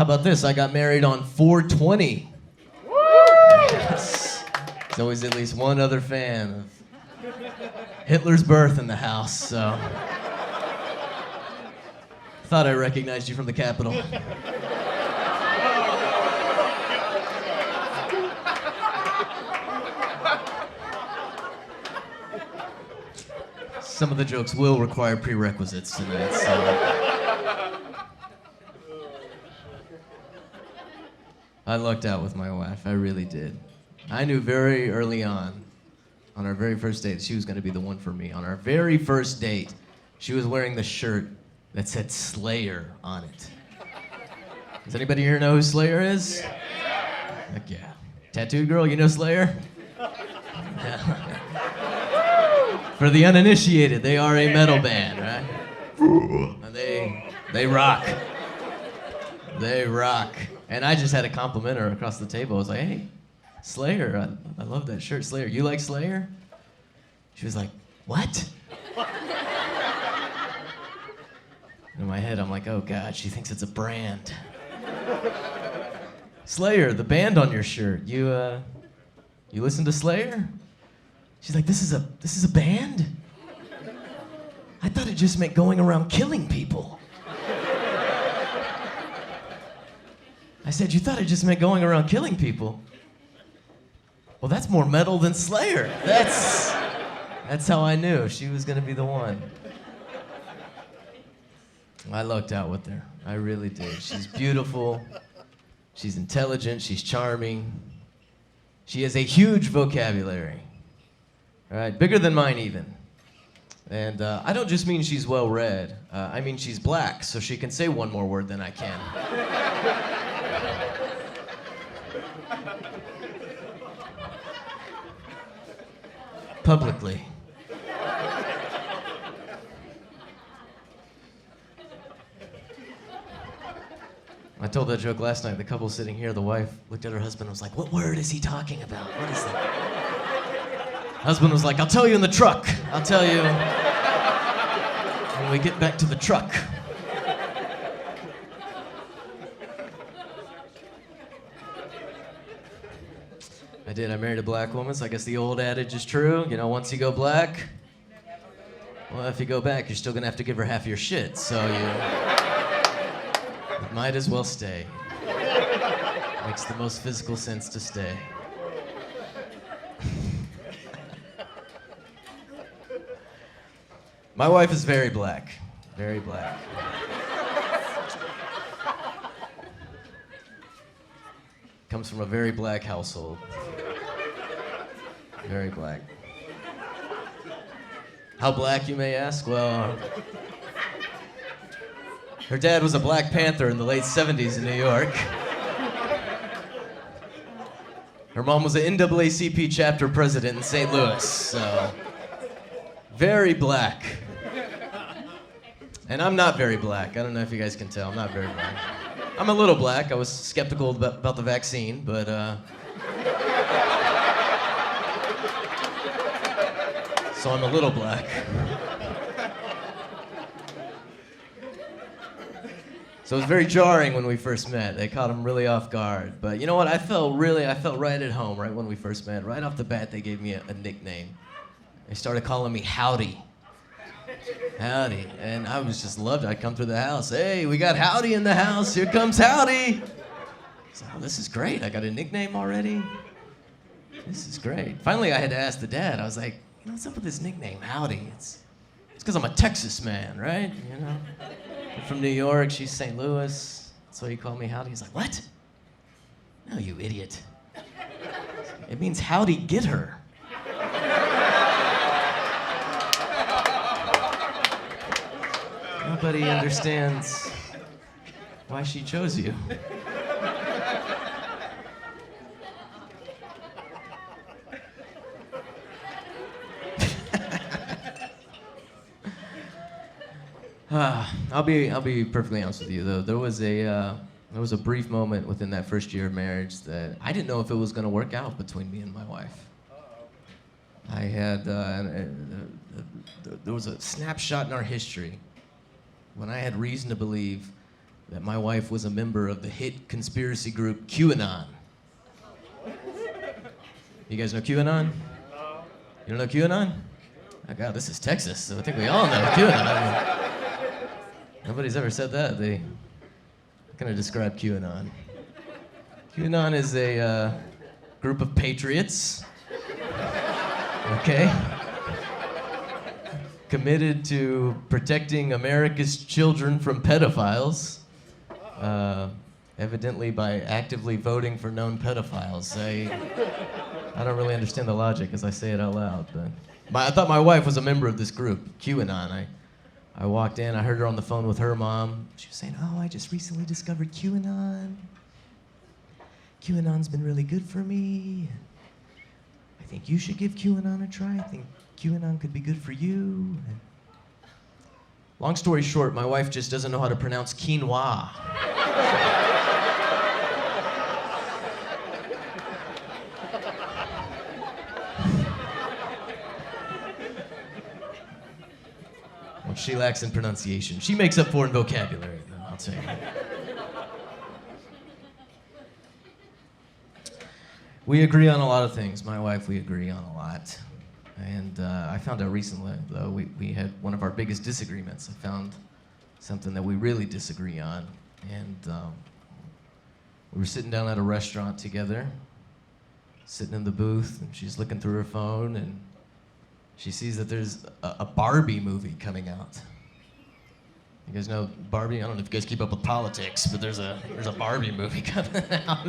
How about this? I got married on 420. Yes. There's always at least one other fan of Hitler's birth in the house, so. Thought I recognized you from the Capitol. Some of the jokes will require prerequisites tonight, so. I lucked out with my wife, I really did. I knew very early on our very first date, she was gonna be the one for me. On our very first date, she was wearing the shirt that said Slayer on it. Does anybody here know who Slayer is? Heck yeah. Tattooed girl, you know Slayer? Yeah. For the uninitiated, they are a metal band, right? And they rock. They rock. And I just had to compliment her across the table. I was like, hey, Slayer, I love that shirt, Slayer. You like Slayer? She was like, what? In my head, I'm like, oh God, she thinks it's a brand. Slayer, the band on your shirt. You listen to Slayer? She's like, this is a band? I thought it just meant going around killing people. I said, you thought it just meant going around killing people? Well, that's more metal than Slayer. That's how I knew she was gonna be the one. I lucked out with her. I really did. She's beautiful. She's intelligent. She's charming. She has a huge vocabulary. All right, bigger than mine even. And I don't just mean she's well-read. I mean she's black, so she can say one more word than I can. Publicly. I told that joke last night. The couple sitting here, the wife looked at her husband and was like, what word is he talking about? What is that? Husband was like, I'll tell you in the truck. I'll tell you when we get back to the truck. I did. I married a black woman, so I guess the old adage is true. You know, once you go black, well, if you go back, you're still gonna have to give her half your shit, so you might as well stay. Makes the most physical sense to stay. My wife is very black. Very black. Comes from a very black household. Very black. How black, you may ask? Well, her dad was a Black Panther in the late 70s in New York. Her mom was an NAACP chapter president in St. Louis, so very black. And I'm not very black. I don't know if you guys can tell. I'm not very black. I'm a little black. I was skeptical about the vaccine, but so I'm a little black. So it was very jarring when we first met. They caught him really off guard. But you know what? I felt right at home right when we first met. Right off the bat, they gave me a nickname. They started calling me Howdy. Howdy. And I was just loved it. I'd come through the house. Hey, we got Howdy in the house. Here comes Howdy. So, oh, this is great. I got a nickname already. This is great. Finally, I had to ask the dad. I was like, you know, what's up with this nickname, Howdy? It's because I'm a Texas man, right? You know, I'm from New York. She's St. Louis. So he called me Howdy. He's like, what? No, you idiot. It means howdy, get her. Nobody understands why she chose you. I'll be perfectly honest with you though. There was a brief moment within that first year of marriage that I didn't know if it was going to work out between me and my wife. I had there was a snapshot in our history when I had reason to believe that my wife was a member of the hit conspiracy group QAnon. You guys know QAnon? You don't know QAnon? Oh God, this is Texas, so I think we all know QAnon. Nobody's ever said that. They kind of describe QAnon. QAnon is a group of patriots, okay? Committed to protecting America's children from pedophiles, evidently by actively voting for known pedophiles. I don't really understand the logic as I say it out loud, but I thought my wife was a member of this group, QAnon. I walked in, I heard her on the phone with her mom. She was saying, oh, I just recently discovered QAnon. QAnon's been really good for me. I think you should give QAnon a try. I think QAnon could be good for you. Long story short, my wife just doesn't know how to pronounce quinoa. Well, she lacks in pronunciation. She makes up for it in vocabulary, though, I'll tell you. We agree on a lot of things. My wife, we agree on a lot. And I found out recently, though, we had one of our biggest disagreements. I found something that we really disagree on. And we were sitting down at a restaurant together, sitting in the booth, and she's looking through her phone, and she sees that there's a Barbie movie coming out. You guys know Barbie? I don't know if you guys keep up with politics, but there's a Barbie movie coming out.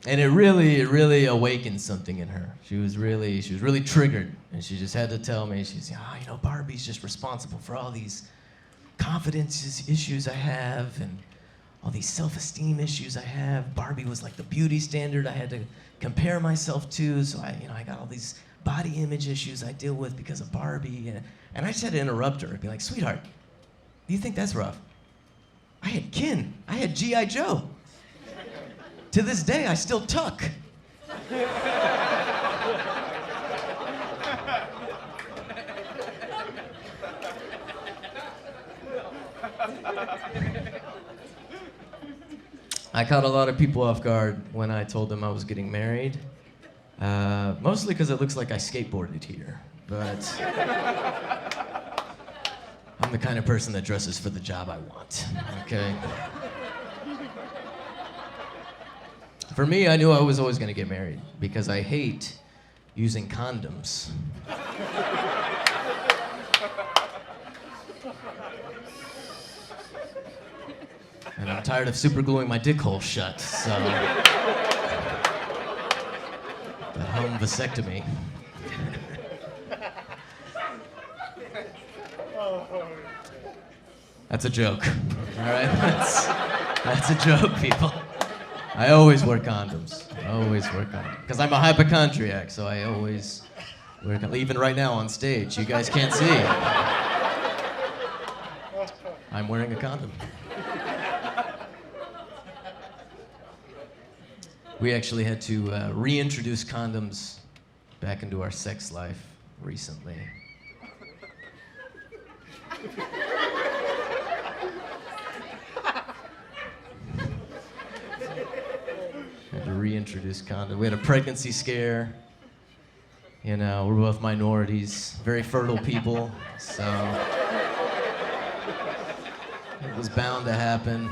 And it really awakened something in her. She was really triggered, and she just had to tell me. She's, Barbie's just responsible for all these confidence issues I have, and all these self-esteem issues I have. Barbie was like the beauty standard I had to compare myself to, so I got all these body image issues I deal with because of Barbie. And I just had to interrupt her and be like, sweetheart, do you think that's rough? I had kin. I had G.I. Joe. To this day, I still tuck. I caught a lot of people off guard when I told them I was getting married. Mostly because it looks like I skateboarded here, but I'm the kind of person that dresses for the job I want, okay? For me, I knew I was always going to get married because I hate using condoms. And I'm tired of supergluing my dick hole shut, so... the home vasectomy. That's a joke, all right? That's a joke, people. I always wear condoms. Because I'm a hypochondriac, so I always wear condoms. Even right now on stage, you guys can't see. I'm wearing a condom. We actually had to reintroduce condoms back into our sex life recently. Had to reintroduce condoms. We had a pregnancy scare. We're both minorities, very fertile people, so it was bound to happen.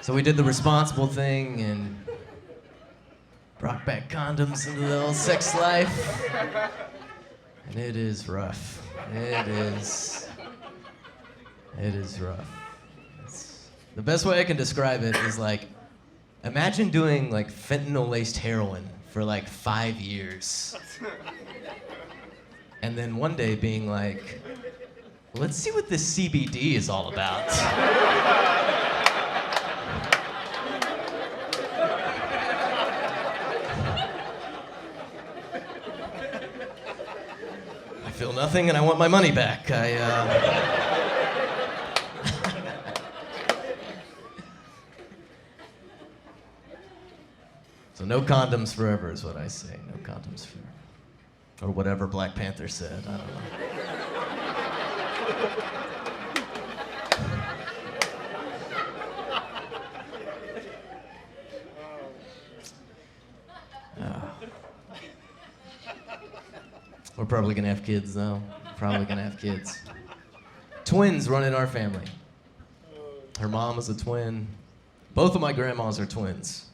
So we did the responsible thing and brought back condoms into the old sex life. And it is rough. It is rough. The best way I can describe it is like, imagine doing like fentanyl-laced heroin for like 5 years. And then one day being like, let's see what this CBD is all about. I feel nothing and I want my money back. So no condoms forever is what I say. No condoms forever. Or whatever Black Panther said. I don't know. We're probably gonna have kids though. Probably gonna have kids. Twins run in our family. Her mom is a twin. Both of my grandmas are twins.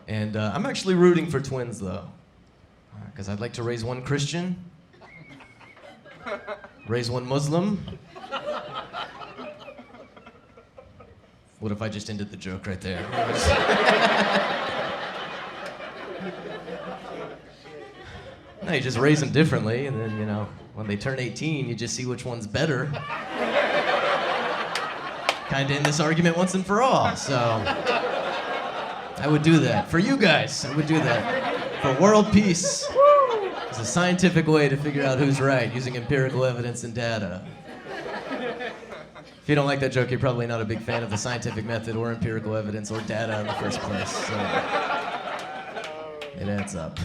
And I'm actually rooting for twins though. Because I'd like to raise one Christian, raise one Muslim. What if I just ended the joke right there? No, you just raise them differently, and then, you know, when they turn 18, you just see which one's better. Kind of end this argument once and for all, so I would do that. For you guys, I would do that. For world peace. It's a scientific way to figure out who's right, using empirical evidence and data. If you don't like that joke, you're probably not a big fan of the scientific method or empirical evidence or data in the first place. So it adds up.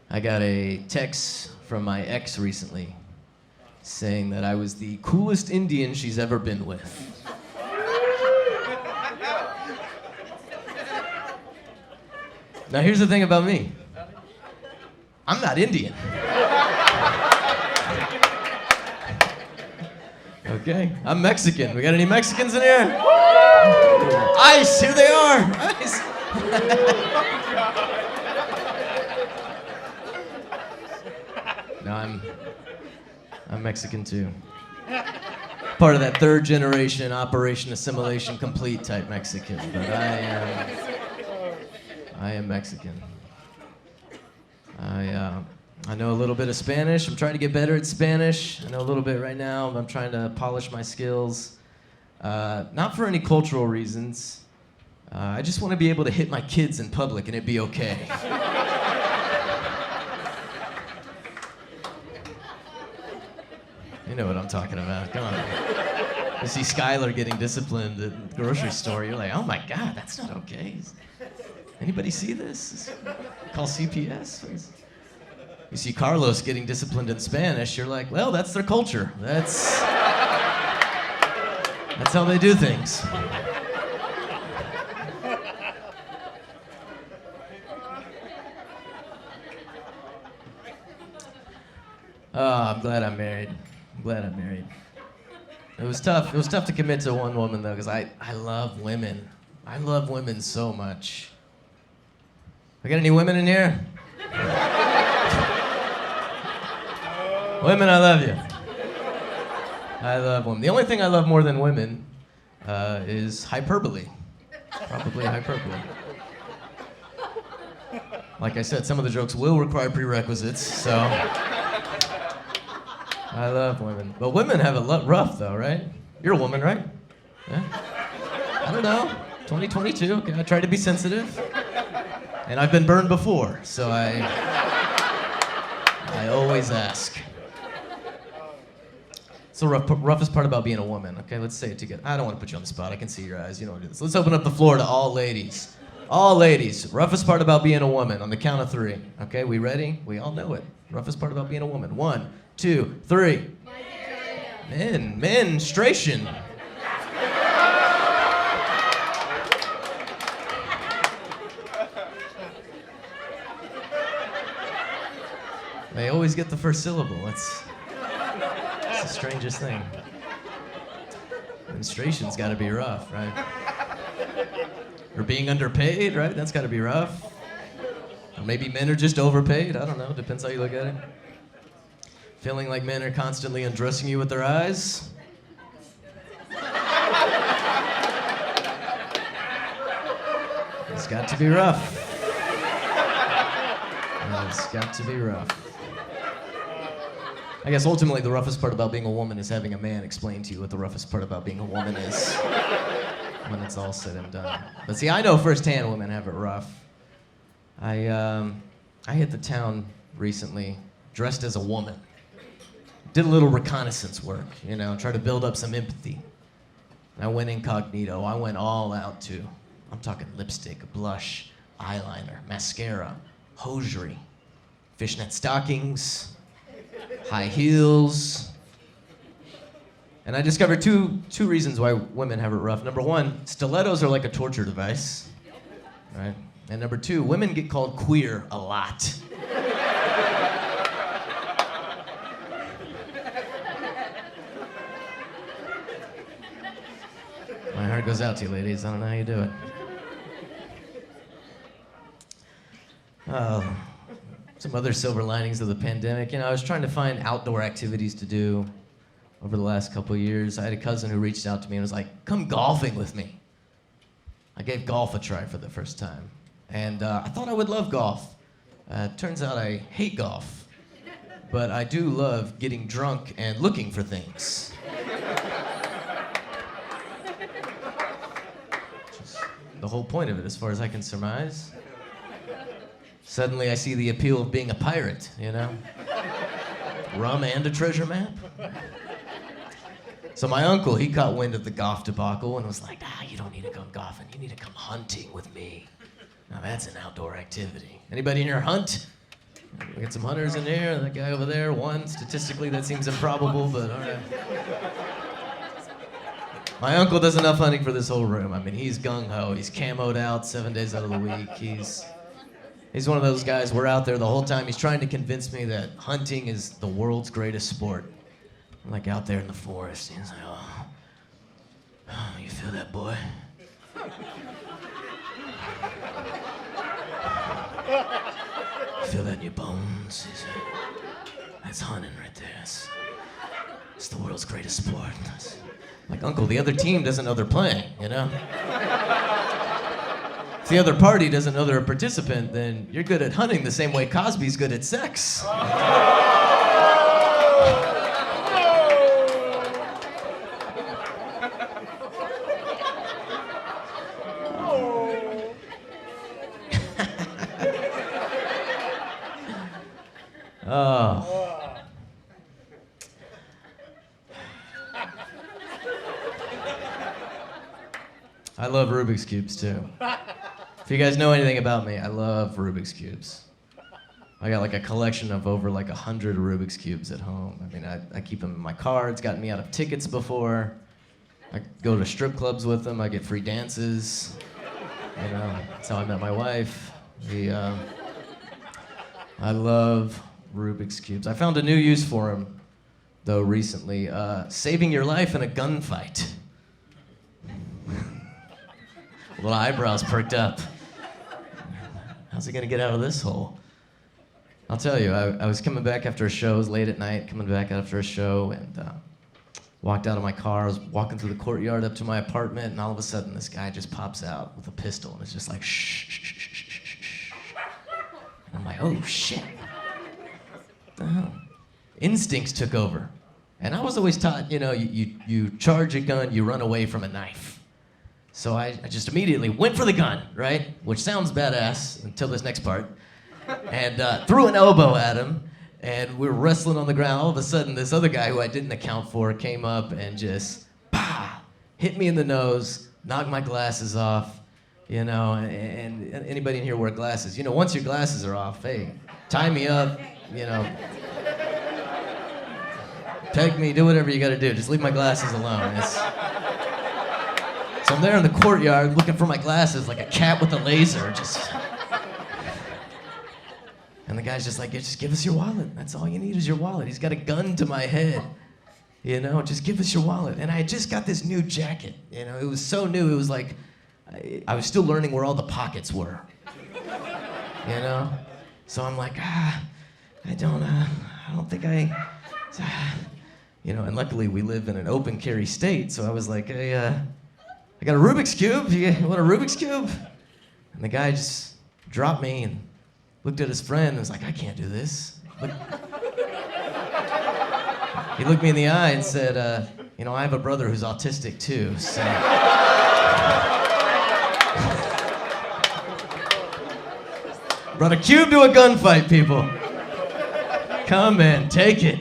I got a text from my ex recently saying that I was the coolest Indian she's ever been with. Now here's the thing about me. I'm not Indian. Okay, I'm Mexican. We got any Mexicans in here? Ice, here they are. Ice. No, I'm Mexican too. Part of that third generation Operation Assimilation Complete type Mexican, but I am Mexican. I know a little bit of Spanish. I'm trying to get better at Spanish. I know a little bit right now. I'm trying to polish my skills. Not for any cultural reasons. I just want to be able to hit my kids in public and it'd be okay. You know what I'm talking about. Come on. You see Skylar getting disciplined at the grocery store. You're like, oh my God, that's not okay. Anybody see this? Call CPS. You see Carlos getting disciplined in Spanish. You're like, well, that's their culture. That's how they do things. Oh, I'm glad I'm married. It was tough. It was tough to commit to one woman though, because I love women. I love women so much. I got any women in here? Women, I love you. I love women. The only thing I love more than women is hyperbole. Probably hyperbole. Like I said, some of the jokes will require prerequisites, so I love women. But women have it rough though, right? You're a woman, right? Yeah? I don't know. 2022, okay, I try to be sensitive. And I've been burned before, so I always ask. It's the roughest part about being a woman, okay? Let's say it together. I don't want to put you on the spot. I can see your eyes. You don't do this. Let's open up the floor to all ladies. All ladies, roughest part about being a woman on the count of 3. Okay, we ready? We all know it. Roughest part about being a woman. 1, 2, 3. Menstruation. They always get the first syllable. It's the strangest thing. Menstruation's got to be rough, right? Or being underpaid, right? That's got to be rough. Or maybe men are just overpaid. I don't know. Depends how you look at it. Feeling like men are constantly undressing you with their eyes. It's got to be rough. It's got to be rough. I guess ultimately the roughest part about being a woman is having a man explain to you what the roughest part about being a woman is when it's all said and done. But see, I know firsthand women have it rough. I hit the town recently dressed as a woman. Did a little reconnaissance work, you know, try to build up some empathy. I went incognito. I went all out too. I'm talking lipstick, blush, eyeliner, mascara, hosiery, fishnet stockings, high heels. And I discovered two reasons why women have it rough. Number one, stilettos are like a torture device, right? And number 2, women get called queer a lot. My heart goes out to you, ladies. I don't know how you do it. Some other silver linings of the pandemic. I was trying to find outdoor activities to do over the last couple of years. I had a cousin who reached out to me and was like, come golfing with me. I gave golf a try for the first time. And I thought I would love golf. Turns out I hate golf. But I do love getting drunk and looking for things. Just the whole point of it, as far as I can surmise. Suddenly I see the appeal of being a pirate, Rum and a treasure map. So my uncle, he caught wind of the golf debacle and was like, you don't need to come golfing, you need to come hunting with me. Now that's an outdoor activity. Anybody in here hunt? We got some hunters in here, that guy over there, one. Statistically, that seems improbable, but all right. My uncle does enough hunting for this whole room. I mean, he's gung-ho, he's camoed out 7 days out of the week. He's one of those guys, we're out there the whole time. He's trying to convince me that hunting is the world's greatest sport. I'm like out there in the forest. He's like, oh, you feel that, boy? You feel that in your bones? That's hunting right there. It's the world's greatest sport. Like, Uncle, the other team doesn't know they're playing, If the other party doesn't know they're a participant, then you're good at hunting the same way Cosby's good at sex. Oh. I love Rubik's Cubes, too. If you guys know anything about me, I love Rubik's Cubes. I got like a collection of over like 100 Rubik's Cubes at home. I mean, I keep them in my car. It's gotten me out of tickets before. I go to strip clubs with them. I get free dances. That's how I met my wife. I love Rubik's Cubes. I found a new use for them, though, recently. Saving your life in a gunfight. Little eyebrows perked up. How's he gonna get out of this hole? I'll tell you, I was coming back after a show. It was late at night, coming back after a show, and walked out of my car. I was walking through the courtyard up to my apartment, and all of a sudden, this guy just pops out with a pistol, and it's just like, shh, shh, shh, shh, shh, shh. And I'm like, oh, shit. What the hell? Instincts took over. And I was always taught, you charge a gun, you run away from a knife. So I just immediately went for the gun, right? Which sounds badass until this next part. And threw an elbow at him, and we were wrestling on the ground. All of a sudden, this other guy who I didn't account for came up and just, hit me in the nose, knocked my glasses off, and anybody in here wear glasses. Once your glasses are off, hey, tie me up, peg me, do whatever you gotta do. Just leave my glasses alone. So I'm there in the courtyard looking for my glasses like a cat with a laser, And the guy's just like, just give us your wallet. That's all you need is your wallet. He's got a gun to my head. Just give us your wallet. And I had just got this new jacket. It was so new. It was like, I was still learning where all the pockets were. So I'm like, I don't think and luckily we live in an open carry state. So I was like, I got a Rubik's Cube. You want a Rubik's Cube? And the guy just dropped me and looked at his friend and was like, I can't do this. He looked me in the eye and said, I have a brother who's autistic too, so. Brought a cube to a gunfight, people. Come and take it.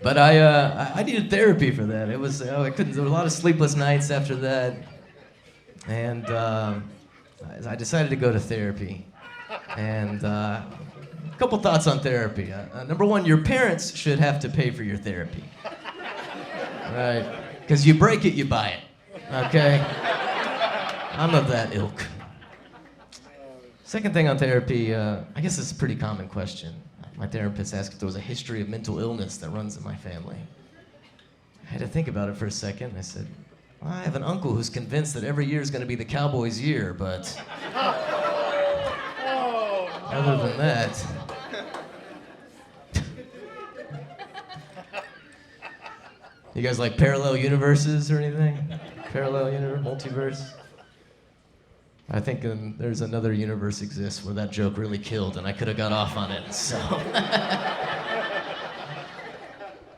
But I needed therapy for that. It was I couldn't. There were a lot of sleepless nights after that, and I decided to go to therapy. And a couple thoughts on therapy. Number one, your parents should have to pay for your therapy. Right? Because you break it, you buy it. Okay? I'm of that ilk. Second thing on therapy, I guess it's a pretty common question. My therapist asked if there was a history of mental illness that runs in my family. I had to think about it for a second. I said, well, I have an uncle who's convinced that every year is going to be the Cowboys' year, but other than that... You guys like parallel universes or anything? Parallel universe, multiverse? I think there's another universe exists where that joke really killed and I could have got off on it, so.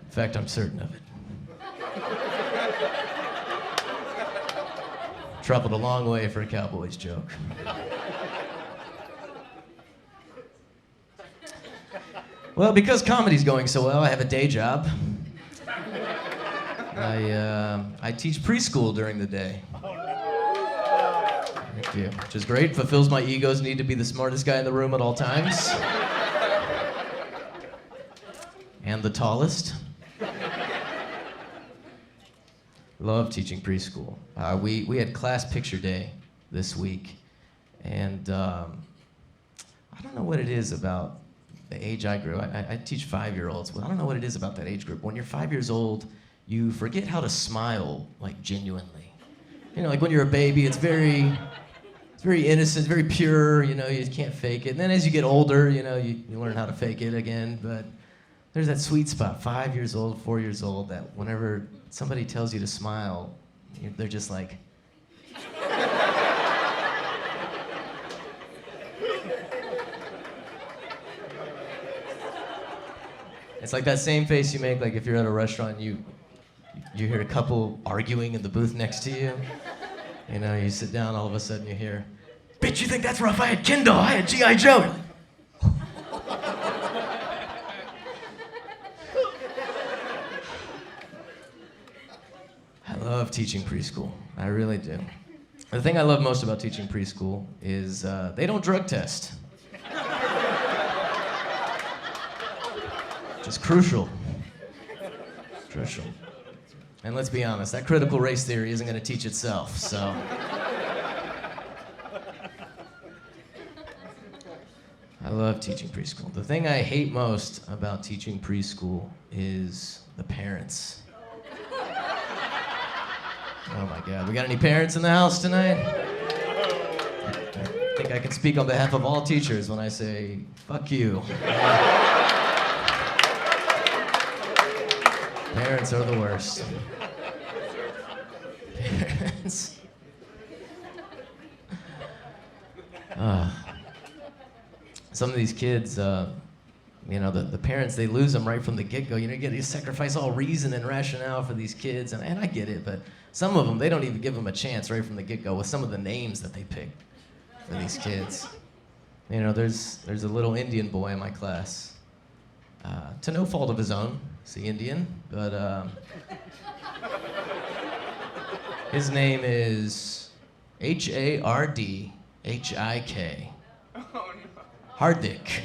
In fact, I'm certain of it. Traveled a long way for a Cowboys joke. Well, because comedy's going so well, I have a day job. I teach preschool during the day. Thank you. Which is great. Fulfills my ego's need to be the smartest guy in the room at all times. And the tallest. Love teaching preschool. We had class picture day this week. And I don't know what it is about the age I grew. I teach 5-year-olds. Well, I don't know what it is about that age group. When you're 5 years old, you forget how to smile, like, genuinely. You know, like when you're a baby, it's very innocent, very pure, you know, you can't fake it. And then as you get older, you know, you learn how to fake it again. But there's that sweet spot, 5 years old, 4 years old, that whenever somebody tells you to smile, they're just like... It's like that same face you make, like if you're at a restaurant, you hear a couple arguing in the booth next to you. You know, you sit down, all of a sudden you hear, "Bitch, you think that's rough? I had Kindle, I had G.I. Joe." I love teaching preschool. I really do. The thing I love most about teaching preschool is they don't drug test. Which is crucial. Crucial. And let's be honest, that critical race theory isn't going to teach itself, so. I love teaching preschool. The thing I hate most about teaching preschool is the parents. Oh my God, we got any parents in the house tonight? I think I can speak on behalf of all teachers when I say, fuck you. Parents are the worst. Parents. Some of these kids, you know, the parents, they lose them right from the get-go. You know, you sacrifice all reason and rationale for these kids, and I get it, but some of them, they don't even give them a chance right from the get-go with some of the names that they pick for these kids. You know, there's a little Indian boy in my class, to no fault of his own. He's Indian, but his name is Hardhik. Oh, no. Hardik.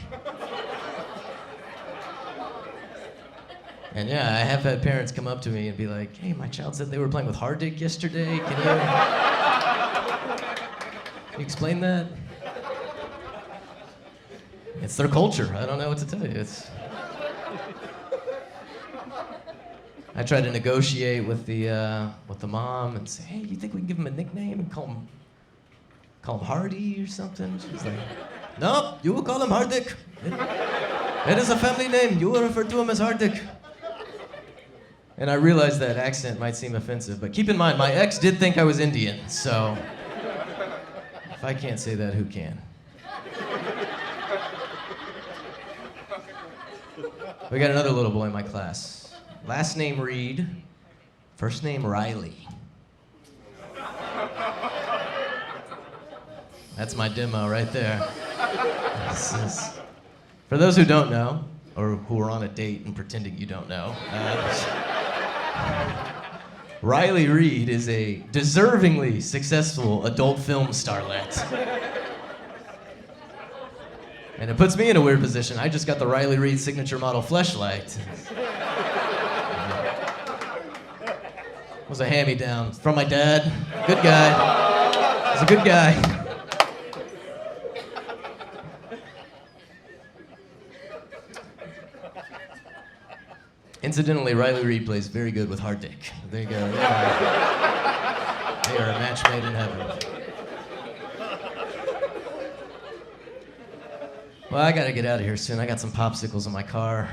And yeah, I have had parents come up to me and be like, "Hey, my child said they were playing with Hardik yesterday. Can you explain that?" It's their culture. I don't know what to tell you. I tried to negotiate with the mom and say, "Hey, you think we can give him a nickname and call him Hardy or something?" She's like, "No, you will call him Hardik. It is a family name. You will refer to him as Hardik." And I realized that accent might seem offensive, but keep in mind, my ex did think I was Indian, so if I can't say that, who can? We got another little boy in my class. Last name Reed, first name Riley. That's my demo right there. For those who don't know, or who are on a date and pretending you don't know, Riley Reed is a deservingly successful adult film starlet. And it puts me in a weird position. I just got the Riley Reed signature model fleshlight. was a hand-me-down from my dad. Good guy. He's a good guy. Incidentally, Riley Reid plays very good with hard dick. There you go. They are a match made in heaven. Well, I gotta get out of here soon. I got some popsicles in my car.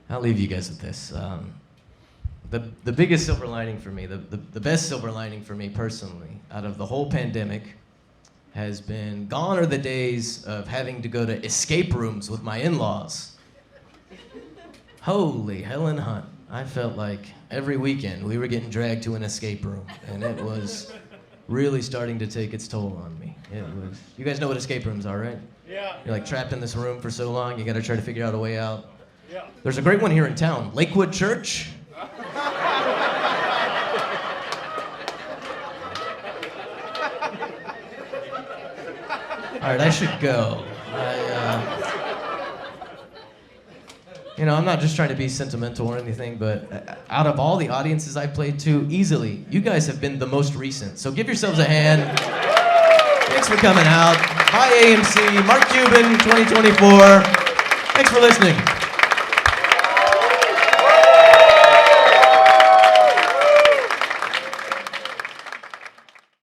I'll leave you guys with this. The biggest silver lining for me, the best silver lining for me personally, out of the whole pandemic, has been gone are the days of having to go to escape rooms with my in-laws. Holy Helen Hunt. I felt like every weekend we were getting dragged to an escape room, and it was really starting to take its toll on me. It was. You guys know what escape rooms are, right? Yeah. You're like trapped in this room for so long, you gotta try to figure out a way out. Yeah. There's a great one here in town, Lakewood Church. All right, I should go. I'm not just trying to be sentimental or anything, but out of all the audiences I played to, easily, you guys have been the most recent. So give yourselves a hand. Thanks for coming out. Bye, AMC. Mark Cuban, 2024. Thanks for listening.